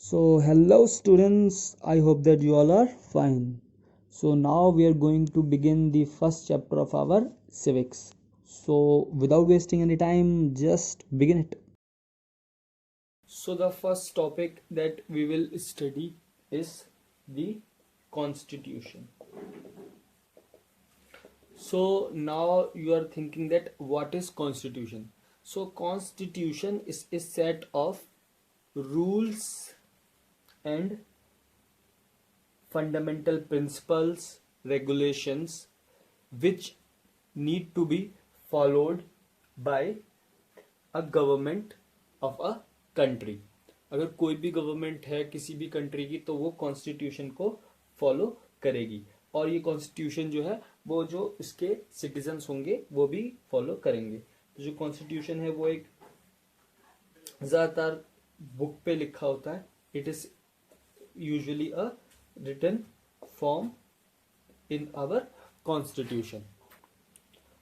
So, hello students, I hope that you all are fine. So, now we are going to begin the first chapter of our civics. So, without wasting any time, just begin it. So, the first topic that we will study is the constitution. So, now you are thinking that what is constitution? So, constitution is a set of rules and fundamental principles, regulations which need to be followed by a government of a country. अगर कोई भी government है किसी भी country की तो वो constitution को फॉलो करेगी और ये कॉन्स्टिट्यूशन जो है वो जो इसके सिटीजन्स होंगे वो भी फॉलो करेंगे. तो जो कॉन्स्टिट्यूशन है वो एक ज्यादातर बुक पे लिखा होता है. It is usually a written form in our constitution.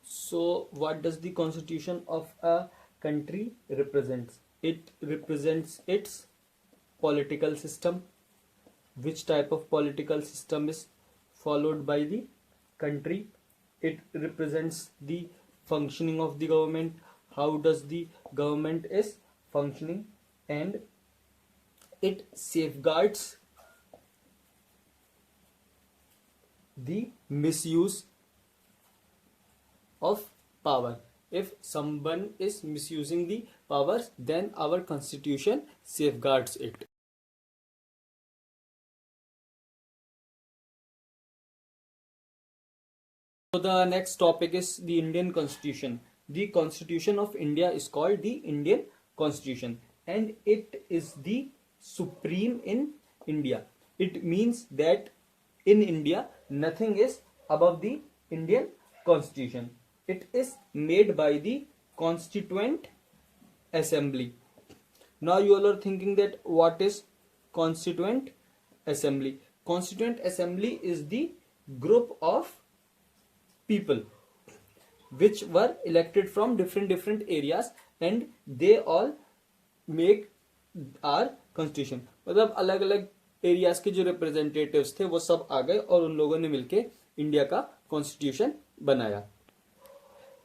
So what does the constitution of a country represents? It represents its political system, which type of political system is followed by the country. It represents the functioning of the government, how does the government is functioning, and it safeguards the misuse of power. If someone is misusing the powers, then our constitution safeguards it. So the next topic is the Indian Constitution. The Constitution of India is called the Indian Constitution and it is the supreme in India. It means that in India, nothing is above the Indian Constitution. It is made by the Constituent Assembly. Now you all are thinking that what is Constituent Assembly? Constituent Assembly is the group of people which were elected from different areas and they all make our constitution. मतलब अलग अलग areas के जो representatives थे वो सब आ गए और उन लोगों ने मिलके इंडिया का कॉन्स्टिट्यूशन बनाया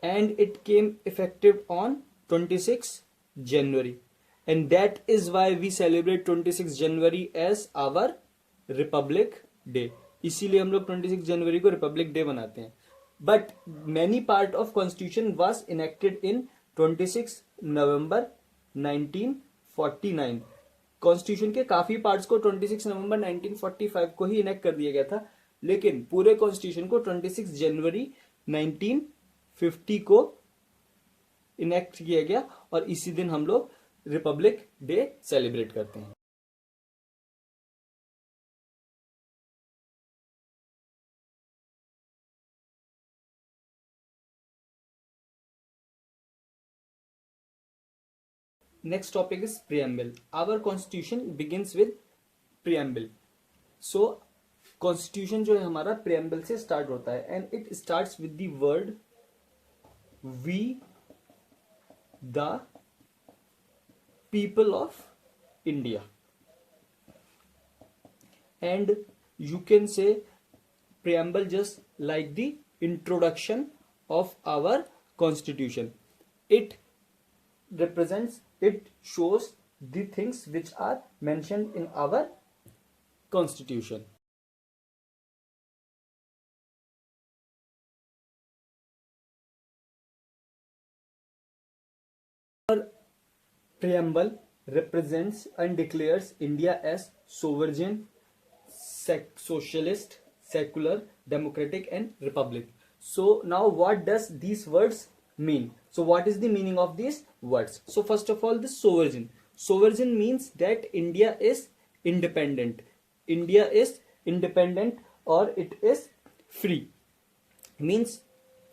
and it came effective on 26 January and that is why we celebrate 26 January as our republic day. इसीलिए हम लोग 26 जनवरी को रिपब्लिक डे बनाते हैं. But many part of constitution was enacted in 26 November 1949. Constitution के काफी पार्ट्स को 26 नवंबर 1945 को ही इनेक्ट कर दिया गया था लेकिन पूरे कॉन्स्टिट्यूशन को 26 जनवरी 1950 को इनेक्ट किया गया और इसी दिन हम लोग रिपब्लिक डे सेलिब्रेट करते हैं. Next topic is preamble. Our constitution begins with preamble. So constitution जो है हमारा preamble से start होता है and it starts with the word we the people of India. And you can say preamble just like the introduction of our constitution. It represents, it shows the things which are mentioned in our constitution. Our preamble represents and declares India as sovereign, socialist, secular, democratic and republic. So now what does these words mean? So what is the meaning of these words? So first of all, the sovereign. Sovereign means that India is independent. India is independent or it is free. Means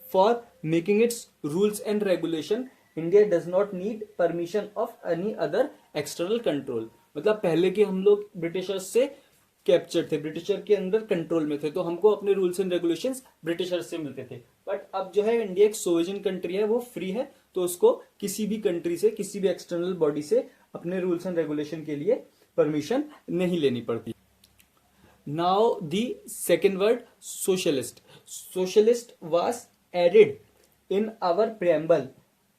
for making its rules and regulation, India does not need permission of any other external control. मतलब पहले के हम लोग Britishers से capture थे, britisher के अंदर control में थे तो हमको अपने रूल्स एंड रेगुलेशंस ब्रिटिशर्स से मिलते थे. बट अब जो है इंडिया एक सोवरेन कंट्री है, वो फ्री है तो उसको किसी भी कंट्री से, किसी भी एक्सटर्नल बॉडी से अपने रूल्स एंड रेगुलेशन के लिए परमिशन नहीं लेनी पड़ती। Now the second word socialist. Socialist was added in our preamble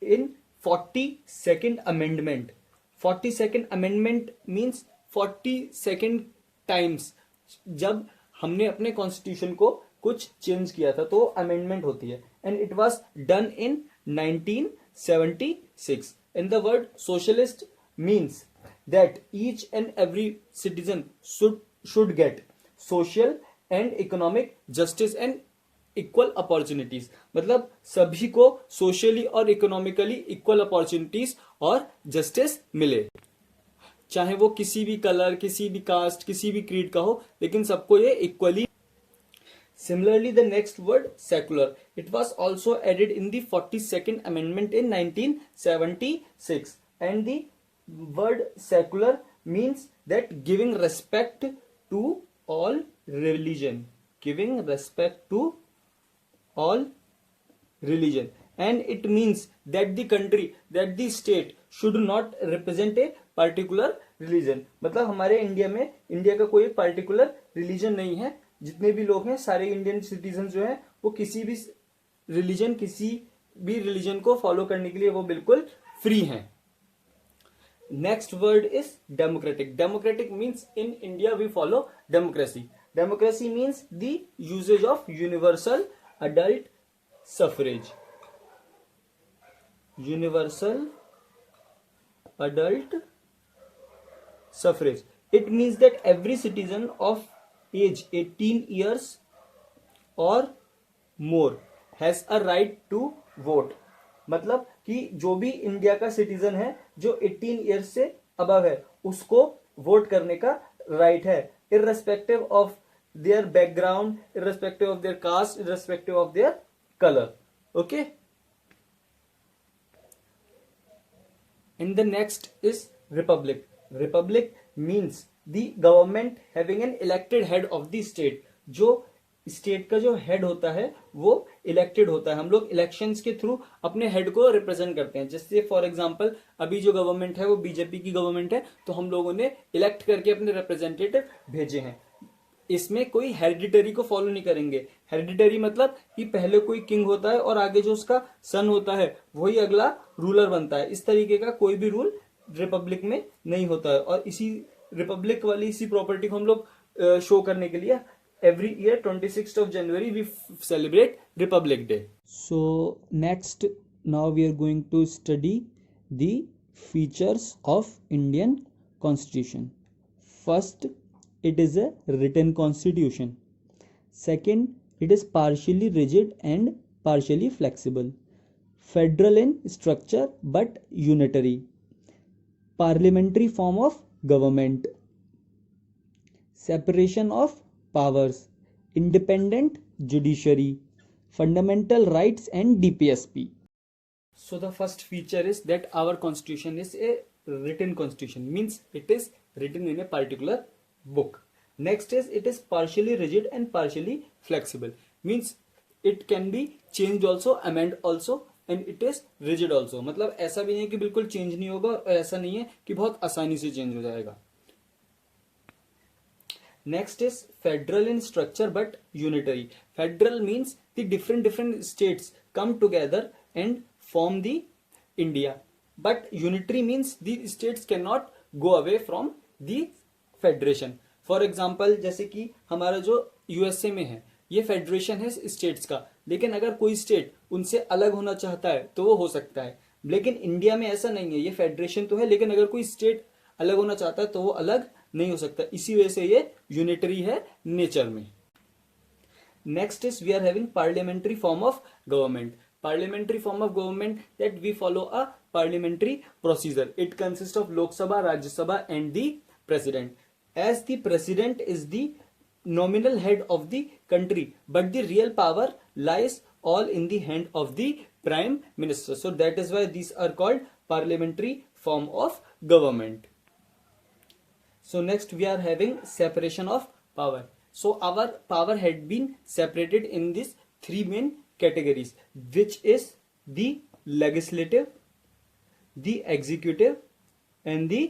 in 42nd amendment. 42nd amendment means 42nd times जब हमने अपने कॉन्स्टिट्यूशन को कुछ चेंज किया था तो अमेंडमेंट होती है, and it was done in 1976. and the word socialist means that each and every citizen should get social and economic justice and equal opportunities, मतलब सभी को सोशली और इकोनॉमिकली इक्वल अपॉर्चुनिटीज और जस्टिस मिले, चाहे वो किसी भी कलर, किसी भी कास्ट, किसी भी क्रीड का हो, लेकिन सबको ये equally. Similarly, the next word secular. It was also added in the 42nd amendment in 1976, and the word secular means that giving respect to all religion, giving respect to all religion, and it means that the country, that the state should not represent a particular religion. मतलब हमारे India में, India का कोई particular religion नहीं है, जितने भी लोग हैं सारे इंडियन सिटीजन जो हैं वो किसी भी रिलीजन को फॉलो करने के लिए वो बिल्कुल फ्री हैं। Next word is democratic. Democratic means in India we follow democracy. Democracy means the uses of universal adult suffrage. Universal adult suffrage. It means that every citizen of age 18 years or more has a right to vote. मतलब कि जो भी India का citizen है जो 18 years से above है उसको वोट करने का राइट है, irrespective of their background, irrespective of their caste, irrespective of their color. Okay, and the next is republic. Republic means the government having an elected head of the state. जो state का जो head होता है वो elected होता है, हम लोग इलेक्शंस के थ्रू अपने हेड को रिप्रेजेंट करते हैं। जैसे फॉर एग्जांपल अभी जो गवर्नमेंट है वो बीजेपी की गवर्नमेंट है, तो हम लोगों ने इलेक्ट करके अपने रिप्रेजेंटेटिव भेजे हैं। इसमें कोई हेरिडिटरी को फॉलो नहीं करेंगे। हेरिडिटरी मतलब कि पहले कोई किंग होता है और आगे जो उसका सन होता है वही अगला रूलर बनता है। इस तरीके का कोई भी रूल रिपब्लिक में नहीं होता है, और इसी रिपब्लिक वाली इसी प्रॉपर्टी को हम लोग शो करने के लिए every year 26th of January we celebrate republic day. So next now we are going to study the features of Indian constitution. First, it is a written constitution. Second, it is partially rigid and partially flexible. Federal in structure but unitary. Parliamentary form of government. Separation of powers. Independent judiciary. Fundamental rights and DPSP. So the first feature is that our constitution is a written constitution, means it is written in a particular book. Next is it is partially rigid and partially flexible, means it can be changed also, amend also, and it is rigid also. मतलब ऐसा भी नहीं है कि बिल्कुल change नहीं होगा और ऐसा नहीं है कि बहुत आसानी से चेंज हो जाएगा। Next is federal in structure but unitary. Federal means the different states come together and form the India, but unitary means the states cannot go away from the federation. For example जैसे कि हमारा जो USA में है ये federation है states का, लेकिन अगर कोई स्टेट उनसे अलग होना चाहता है तो वो हो सकता है, लेकिन इंडिया में ऐसा नहीं है। ये फेडरेशन तो है लेकिन अगर कोई स्टेट अलग होना चाहता है तो वो अलग नहीं हो सकता, इसी वजह से ये यूनिटरी है नेचर में। Next is we are having parliamentary form of government. Parliamentary form of government that we follow a parliamentary procedure. It consist of Lok Sabha, Rajya Sabha and the president. As the president is the nominal head of the country, but the real power lies all in the hand of the prime minister. So that is why these are called parliamentary form of government. So next we are having separation of power. So our power had been separated in these three main categories, which is the legislative, the executive and the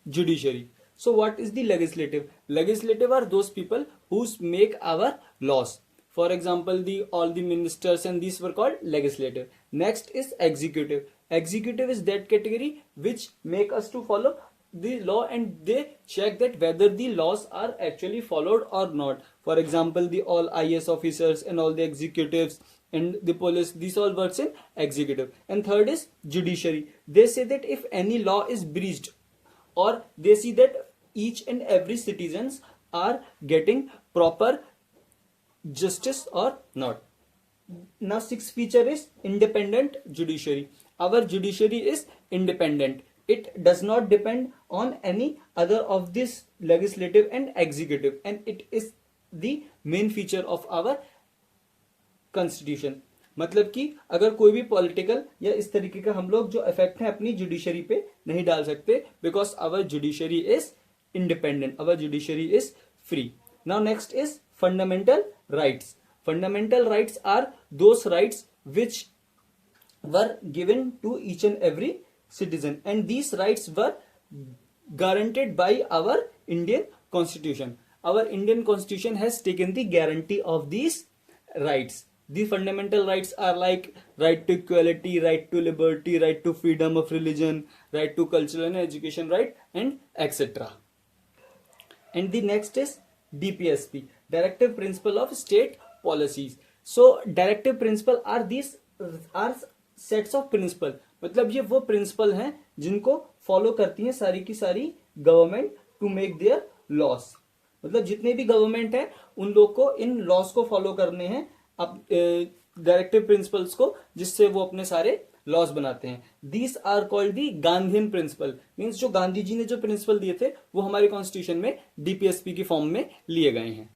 judiciary. So what is the legislative? Legislative are those people who make our laws. For example, all the ministers and these were called legislative. Next is executive. Executive is that category which make us to follow the law and they check that whether the laws are actually followed or not. For example, the all IAS officers and all the executives and the police, these all works in executive. And third is judiciary. They say that if any law is breached, or they see that each and every citizens are getting proper justice or not. Now sixth feature is independent judiciary. Our judiciary is independent. It does not depend on any other of this legislative and executive, and it is the main feature of our constitution. मतलब कि अगर कोई भी political या इस तरीके का हम लोग जो इफेक्ट है अपनी जुडिशरी पे नहीं डाल सकते, because our judiciary is independent, our judiciary is free. Now next is fundamental rights. Fundamental rights are those rights which were given to each and every citizen, and these rights were guaranteed by our Indian Constitution. Our Indian Constitution has taken the guarantee of these rights. The fundamental rights are like right to equality, right to liberty, right to freedom of religion, right to cultural and education right, and etc. And the next is DPSP, Directive Principle of State Policies. So directive principle are these are sets of principle. मतलब ये वो principal हैं जिनको follow करती हैं सारी की सारी government to make their laws. मतलब जितने भी गवर्नमेंट है उन लोग को इन लॉस को फॉलो करने हैं, अब डायरेक्टिव प्रिंसिपल्स को, जिससे वो अपने सारे लॉस बनाते हैं. These are called the Gandhian principle. Means जो गांधी जी ने जो प्रिंसिपल दिए थे वो हमारे कॉन्स्टिट्यूशन में डीपीएसपी की फॉर्म में लिए गए हैं.